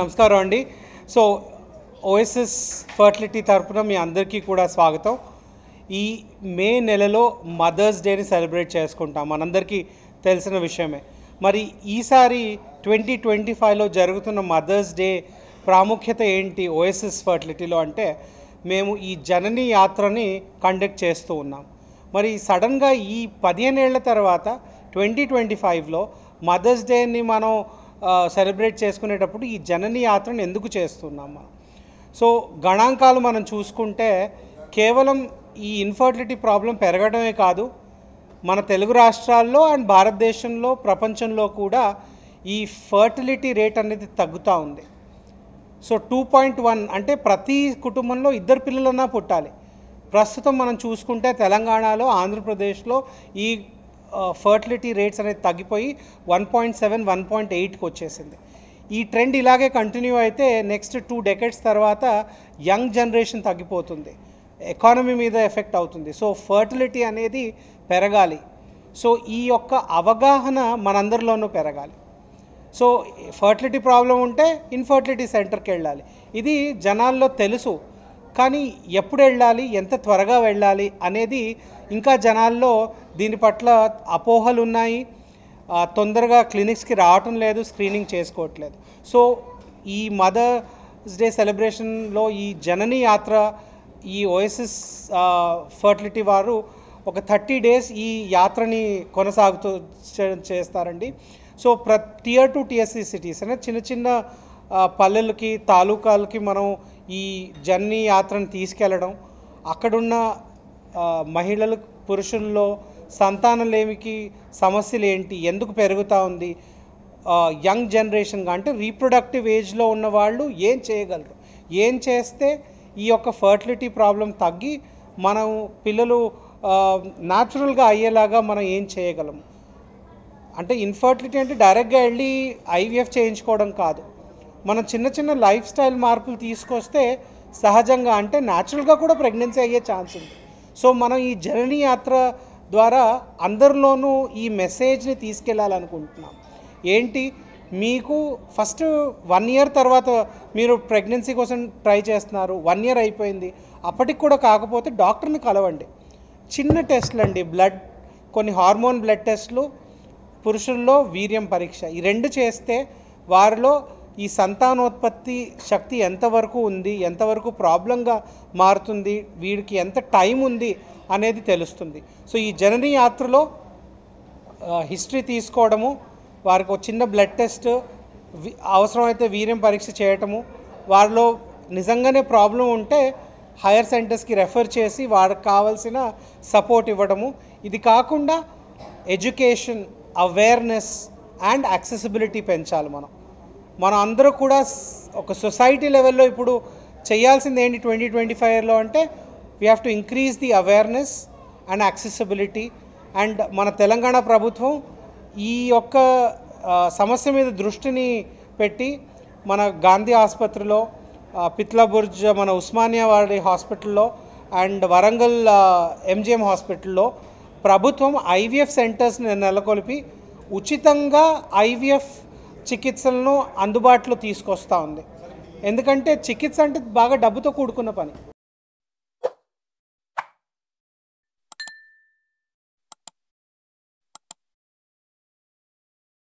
నమస్కారం అండి. So OSS fertility తరపున మీ అందరికీ కూడా స్వాగతం. ఈ మే నెలలో మదర్స్ డేని సెలబ్రేట్ చేసుకుంటాం, మనందరికీ తెలిసిన విషయమే. మరి ఈసారి 2025లో జరుగుతున్న మదర్స్ డే ప్రాముఖ్యత ఏంటి ఓఎస్ఎస్ ఫర్టిలిటీలో అంటే, మేము ఈ జనని యాత్రని కండక్ట్ చేస్తూ ఉన్నాం. మరి సడన్గా ఈ 15 ఏళ్ల తర్వాత 2025లో మదర్స్ డేని మనం సెలబ్రేట్ చేసుకునేటప్పుడు ఈ జనని యాత్రను ఎందుకు చేస్తున్నాం మనం? సో గణాంకాలు మనం చూసుకుంటే కేవలం ఈ ఇన్ఫర్టిలిటీ ప్రాబ్లం పెరగడమే కాదు, మన తెలుగు రాష్ట్రాల్లో అండ్ భారతదేశంలో ప్రపంచంలో కూడా ఈ ఫర్టిలిటీ రేట్ అనేది తగ్గుతూ ఉంది. సో 2.1 అంటే ప్రతి కుటుంబంలో 2 పిల్లలన్నా పుట్టాలి. ప్రస్తుతం మనం చూసుకుంటే తెలంగాణలో, ఆంధ్రప్రదేశ్లో ఈ ఫర్టిలిటీ రేట్స్ అనేది తగ్గిపోయి 1.7, 1.8కి వచ్చేసింది. ఈ ట్రెండ్ ఇలాగే కంటిన్యూ అయితే నెక్స్ట్ 2 డెకేడ్స్ తర్వాత యంగ్ జనరేషన్ తగ్గిపోతుంది, ఎకానమీ మీద ఎఫెక్ట్ అవుతుంది. సో ఫర్టిలిటీ అనేది పెరగాలి. సో ఈ యొక్క అవగాహన మనందరిలోనూ పెరగాలి. సో ఫర్టిలిటీ ప్రాబ్లం ఉంటే ఇన్ఫర్టిలిటీ సెంటర్కి వెళ్ళాలి, ఇది జనాల్లో తెలుసు. కానీ ఎప్పుడు వెళ్ళాలి, ఎంత త్వరగా వెళ్ళాలి అనేది ఇంకా జనాల్లో దీని పట్ల అపోహలు ఉన్నాయి. తొందరగా క్లినిక్స్కి రావటం లేదు, స్క్రీనింగ్ చేసుకోవట్లేదు. సో ఈ మదర్స్ డే సెలబ్రేషన్లో ఈ జనని యాత్ర, ఈ ఓఎస్ఎస్ ఫర్టిలిటీ వారు ఒక 30 days ఈ యాత్రని కొనసాగుతూ చేస్తారండి. సో Tier 2, Tier 3 సిటీస్ అనే చిన్న చిన్న పల్లెలకి, తాలూకాలకి మనం ఈ జనని యాత్రను తీసుకెళ్ళడం, అక్కడున్న మహిళలు, పురుషుల్లో సంతానలేమికి సమస్యలు ఏంటి, ఎందుకు పెరుగుతూ ఉంది, యంగ్ జనరేషన్గా అంటే రీప్రొడక్టివ్ ఏజ్లో ఉన్న వాళ్ళు ఏం చేయగలరు, ఏం చేస్తే ఈ యొక్క ఫర్టిలిటీ ప్రాబ్లం తగ్గి మనం పిల్లలు న్యాచురల్గా అయ్యేలాగా మనం ఏం చేయగలము. అంటే ఇన్ఫర్టిలిటీ అంటే డైరెక్ట్గా వెళ్ళి ఐవీఎఫ్ చేయించుకోవడం కాదు, మనం చిన్న చిన్న లైఫ్ స్టైల్ మార్పులు తీసుకొస్తే సహజంగా అంటే న్యాచురల్గా కూడా ప్రెగ్నెన్సీ అయ్యే ఛాన్స్ ఉంది. సో మనం ఈ జనని యాత్ర ద్వారా అందరిలోనూ ఈ మెసేజ్ని తీసుకెళ్ళాలనుకుంటున్నాం. ఏంటి, మీకు ఫస్ట్ 1 year తర్వాత మీరు ప్రెగ్నెన్సీ కోసం ట్రై చేస్తున్నారు, 1 year అయిపోయింది, అప్పటికి కూడా కాకపోతే డాక్టర్ని కలవండి. చిన్న టెస్ట్లు అండి, కొన్ని హార్మోన్ బ్లడ్ టెస్ట్లు, పురుషుల్లో వీర్యం పరీక్ష, ఈ 2 చేస్తే వారిలో ఈ సంతానోత్పత్తి శక్తి ఎంతవరకు ఉంది, ఎంతవరకు ప్రాబ్లంగా మారుతుంది, వీడికి ఎంత టైం ఉంది అనేది తెలుస్తుంది. సో ఈ జనని యాత్రలో హిస్టరీ తీసుకోవడము, వారికి ఒక చిన్న బ్లడ్ టెస్ట్, అవసరమైతే వీర్యం పరీక్ష చేయటము, వారిలో నిజంగానే ప్రాబ్లం ఉంటే హైయర్ సెంటర్స్కి రెఫర్ చేసి వారికి కావాల్సిన సపోర్ట్ ఇవ్వడము. ఇది కాకుండా ఎడ్యుకేషన్, అవేర్నెస్ అండ్ యాక్సెసిబిలిటీ పెంచాలి. మనం అందరూ కూడా ఒక సొసైటీ లెవెల్లో ఇప్పుడు చేయాల్సింది ఏంటి 2025లో అంటే, we have to increase the awareness and accessibility. And మన తెలంగాణ ప్రభుత్వం ఈ యొక్క సమస్య మీద దృష్టిని పెట్టి మన గాంధీ ఆసుపత్రిలో, పిత్లబుర్జ్ మన ఉస్మానియా వారి హాస్పిటల్లో అండ్ వరంగల్ ఎంజిఎం హాస్పిటల్లో ప్రభుత్వం ఐవీఎఫ్ సెంటర్స్ని నెలకొల్పి ఉచితంగా ఐవీఎఫ్ చికిత్సలను అందుబాటులో తీసుకొస్తూ ఉంది. ఎందుకంటే చికిత్స అంటే బాగా డబ్బుతో కూడుకున్న పని.